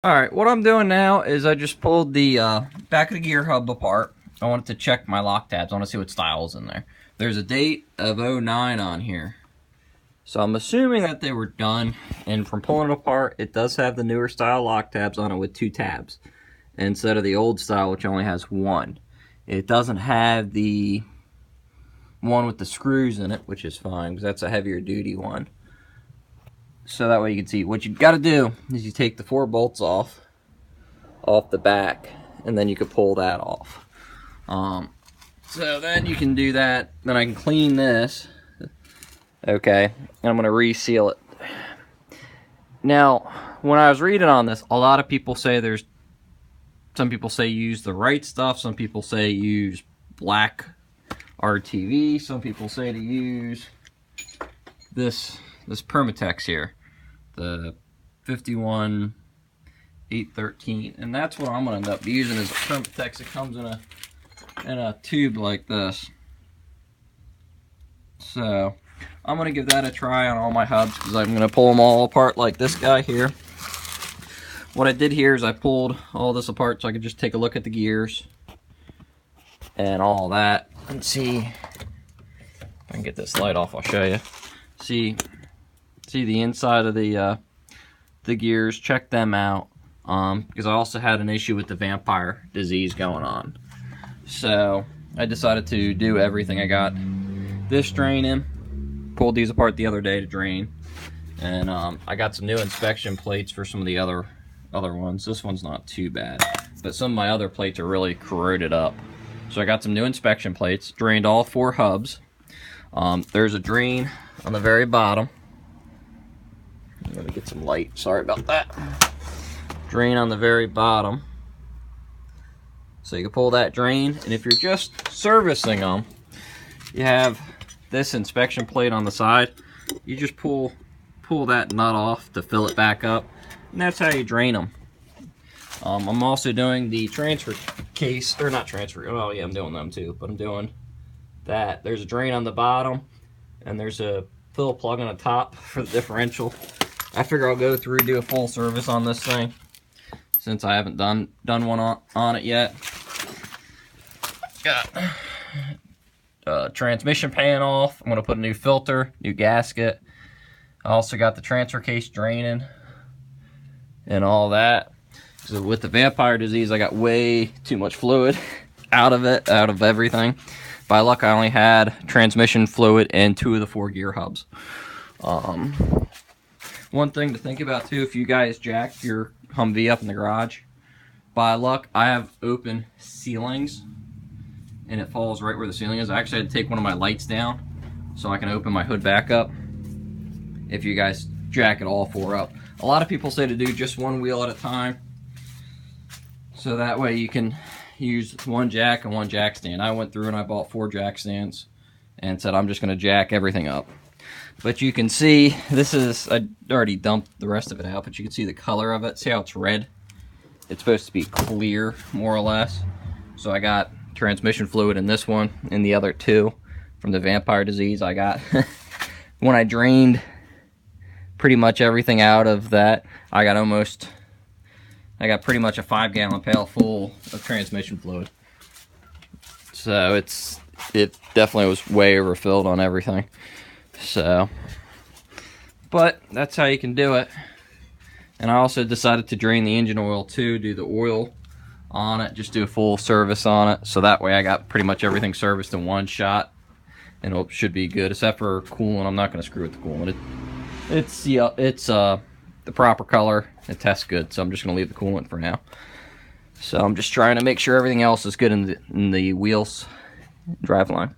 Alright, what I'm doing now is I just pulled the back of the gear hub apart. I wanted to check my lock tabs. I want to see what style is in there. There's a date of '09 on here. So I'm assuming that they were done. And from pulling it apart, it does have the newer style lock tabs on it with 2 tabs. Instead of the old style, which only has 1. It doesn't have the one with the screws in it, which is fine, because that's a heavier duty one. So that way you can see. What you got to do is you take the 4 bolts off the back, and then you can pull that off. So then you can do that. Then I can clean this. Okay, and I'm going to reseal it. Now, when I was reading on this, a lot of people say some people say use the right stuff. Some people say use black RTV. Some people say to use this Permatex here, the 51813, and that's what I'm going to end up using is a Permatex. It comes in a tube like this. So I'm going to give that a try on all my hubs because I'm going to pull them all apart like this guy here. What I did here is I pulled all this apart so I could just take a look at the gears and all that and see if I can get this light off. I'll show you. See the inside of the gears, check them out, because I also had an issue with the vampire disease going on. So I decided to do everything. I got this drain in, pulled these apart the other day to drain, and I got some new inspection plates for some of the other ones. This one's not too bad, but some of my other plates are really corroded up. So I got some new inspection plates, drained all 4 hubs. There's a drain on the very bottom. I'm gonna get some light, sorry about that. Drain on the very bottom. So you can pull that drain, and if you're just servicing them, you have this inspection plate on the side. You just pull that nut off to fill it back up, and that's how you drain them. I'm also doing the transfer case, or not transfer, oh yeah, I'm doing them too, but I'm doing that. There's a drain on the bottom, and there's a fill plug on the top for the differential. I figure I'll go through, do a full service on this thing, since I haven't done one on it yet. Got transmission pan off. I'm going to put a new filter, new gasket. I also got the transfer case draining and all that. So with the vampire disease, I got way too much fluid out of everything. By luck, I only had transmission fluid in 2 of the 4 gear hubs. One thing to think about too, if you guys jack your Humvee up in the garage, by luck, I have open ceilings, and it falls right where the ceiling is. I actually had to take one of my lights down so I can open my hood back up if you guys jack it all 4 up. A lot of people say to do just 1 wheel at a time, so that way you can use 1 jack and 1 jack stand. I went through and I bought 4 jack stands and said I'm just going to jack everything up. But you can see, I already dumped the rest of it out, but you can see the color of it. See how it's red? It's supposed to be clear, more or less. So I got transmission fluid in this one, and the other 2 from the vampire disease. I got, when I drained pretty much everything out of that, I got pretty much a 5-gallon pail full of transmission fluid. So it definitely was way overfilled on everything. So, but that's how you can do it. And I also decided to drain the engine oil too, do the oil on it, just do a full service on it. So that way I got pretty much everything serviced in 1 shot, and it should be good. Except for coolant, I'm not going to screw with the coolant. It's the proper color. It tests good, so I'm just going to leave the coolant for now. So I'm just trying to make sure everything else is good in the wheels drive line.